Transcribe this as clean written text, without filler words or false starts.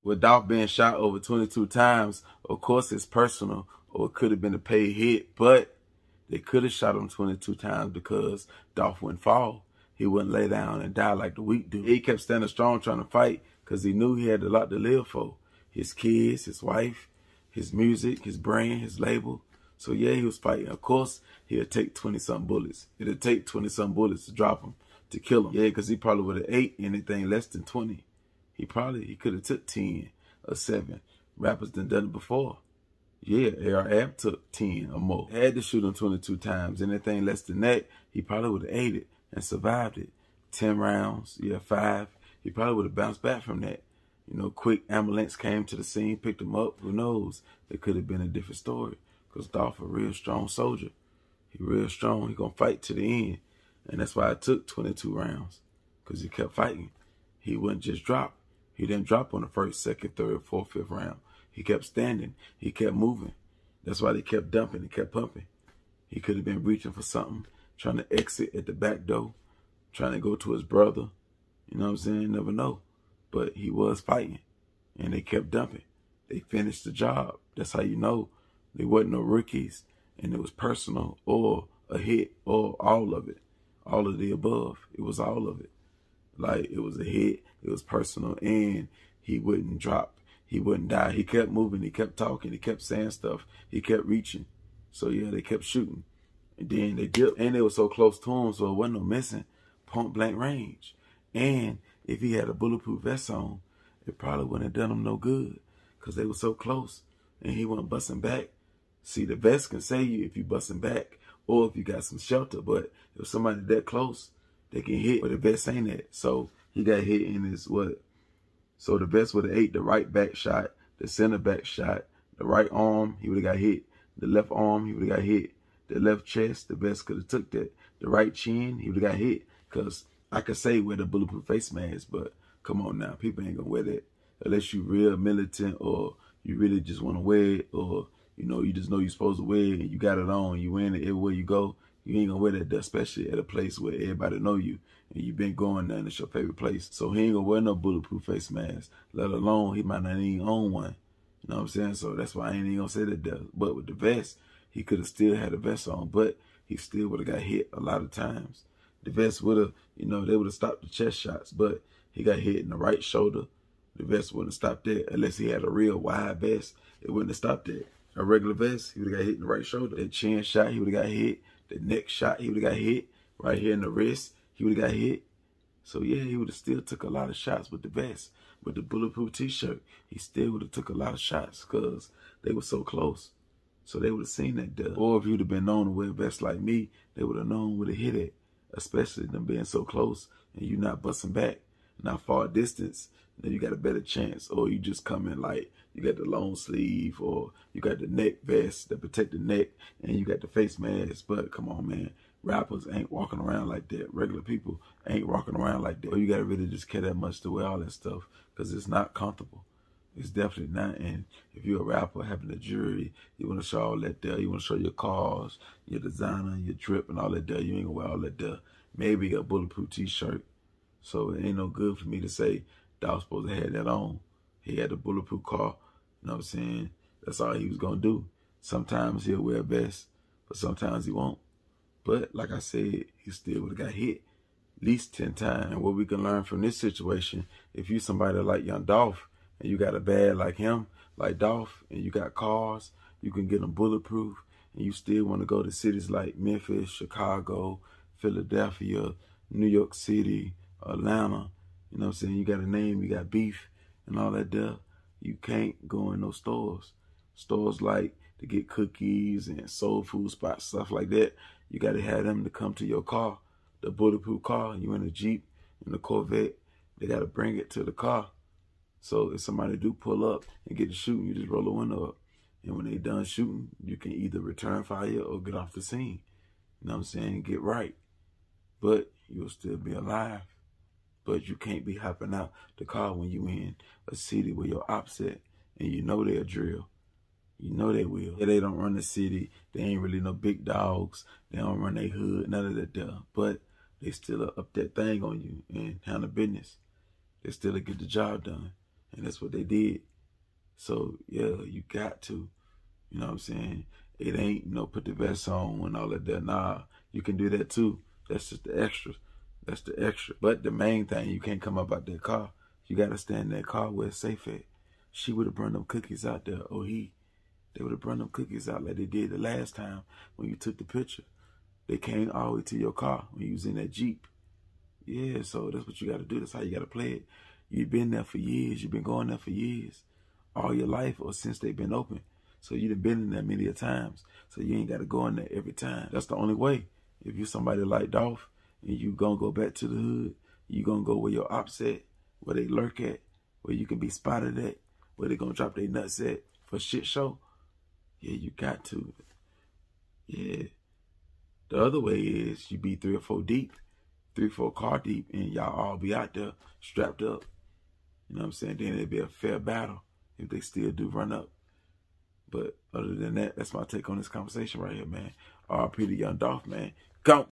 With Dolph being shot over 22 times, of course it's personal, or it could have been a paid hit, but they could have shot him 22 times because Dolph wouldn't fall. He wouldn't lay down and die like the weak dude. He kept standing strong trying to fight because he knew he had a lot to live for. His kids, his wife, his music, his brand, his label. So yeah, he was fighting. Of course, he'll take 20-something bullets. It'll take 20-something bullets to drop him, to kill him. Yeah, because he probably would have ate anything less than 20. He could have took 10 or 7. Rappers done it before. Yeah, AR took 10 or more. Had to shoot him 22 times. Anything less than that, he probably would have ate it and survived it. 10 rounds, yeah, 5. He probably would have bounced back from that. You know, quick ambulance came to the scene, picked him up. Who knows? It could have been a different story. Because Dolph a real strong soldier. He real strong. He gonna fight to the end. And that's why it took 22 rounds. Because he kept fighting. He wouldn't just drop. He didn't drop on the first, second, third, fourth, fifth round. He kept standing. He kept moving. That's why they kept dumping. He kept pumping. He could have been reaching for something, trying to exit at the back door, trying to go to his brother. You know what I'm saying? Never know. But he was fighting, and they kept dumping. They finished the job. That's how you know they wasn't no rookies, and it was personal or a hit or all of it. All of the above. It was all of it. Like, it was a hit, it was personal, and he wouldn't drop. He wouldn't die. He kept moving, he kept talking, he kept saying stuff, he kept reaching. So yeah, they kept shooting. And then they dipped, and they were so close to him, so it wasn't no missing. Point blank range. And if he had a bulletproof vest on, it probably wouldn't have done him no good, because they were so close, and he wasn't busting back. See, the vest can save you if you busting back, or if you got some shelter, but if somebody that close, they can hit, but the vest ain't that. So he got hit in his what? So the vest would have ate the right back shot, the center back shot, the right arm, he would have got hit. The left arm, he would have got hit. The left chest, the vest could have took that. The right chin, he would have got hit. Because I could say wear the bulletproof face mask, but come on now, people ain't gonna wear that. Unless you real militant or you really just want to wear it, or you know, you just know you're supposed to wear it and you got it on, you wearing it everywhere you go. You ain't gonna wear that, especially at a place where everybody know you and you've been going there and it's your favorite place. So he ain't gonna wear no bulletproof face mask, let alone he might not even own one. You know what I'm saying? So that's why I ain't even gonna say that there. But with the vest, he could have still had a vest on, but he still would have got hit a lot of times. The vest would have, you know, they would have stopped the chest shots, but he got hit in the right shoulder. The vest wouldn't have stopped that unless he had a real wide vest. It wouldn't have stopped that. A regular vest, he would have got hit in the right shoulder. That chin shot, he would have got hit. The neck shot, he would have got hit. Right here in the wrist, he would have got hit. So yeah, he would have still took a lot of shots with the vest. With the bulletproof t-shirt, he still would have took a lot of shots because they were so close. So they would have seen that dub. Or if you'd have been known to wear a vest like me, they would have known where to hit it. Especially them being so close and you not busting back. Not far distance, then you got a better chance. Or you just come in like you got the long sleeve, or you got the neck vest that protect the neck, and you got the face mask. But come on, man, rappers ain't walking around like that. Regular people ain't walking around like that. Or you got to really just care that much to wear all that stuff because it's not comfortable. It's definitely not. And if you're a rapper having a jury, you want to show all that there. You want to show your cars, your designer, your drip, and all that there. You ain't gonna wear all that there. Maybe a bulletproof t-shirt. So it ain't no good for me to say Dolph's supposed to have that on. He had a bulletproof car. You know what I'm saying? That's all he was going to do. Sometimes he'll wear a vest, but sometimes he won't. But like I said, he still would have got hit at least 10 times. And what we can learn from this situation, if you somebody like young Dolph, and you got a bad like him, like Dolph, and you got cars, you can get them bulletproof, and you still want to go to cities like Memphis, Chicago, Philadelphia, New York City, Atlanta. You know what I'm saying? You got a name, you got beef, and all that there. You can't go in those stores. Stores like to get cookies and soul food spots, stuff like that. You got to have them to come to your car, the bulletproof car. You in a Jeep, in a Corvette, they got to bring it to the car. So if somebody do pull up and get to shooting, you just roll the window up. And when they done shooting, you can either return fire or get off the scene. You know what I'm saying? Get right. But you'll still be alive. But you can't be hopping out the car when you in a city where your ops at, and you know they'll drill. You know they will. Yeah, they don't run the city. They ain't really no big dogs. They don't run their hood, none of that there. But they still up that thing on you and handle business. They still get the job done. And that's what they did. So, yeah, you got to. You know what I'm saying? It ain't, put the vest on and all of that. Nah, you can do that too. That's just the extra. That's the extra. But the main thing, you can't come up out that car. You got to stand in that car where it's safe at. She would have burned them cookies out there, or he. They would have burned them cookies out like they did the last time when you took the picture. They came all the way to your car when you was in that Jeep. Yeah, so that's what you got to do. That's how you got to play it. You've been there for years. You've been going there for years. All your life or since they've been open. So you've been in there many a times. So you ain't got to go in there every time. That's the only way. If you somebody like Dolph and you going to go back to the hood, you going to go where your ops at, where they lurk at, where you can be spotted at, where they going to drop their nuts at for shit show. Yeah, you got to. Yeah. The other way is you be 3 or 4 deep, 3 or 4 car deep, and y'all all be out there strapped up. You know what I'm saying? Then it'd be a fair battle if they still do run up. But other than that, that's my take on this conversation right here, man. RP to Young Dolph, man. Go!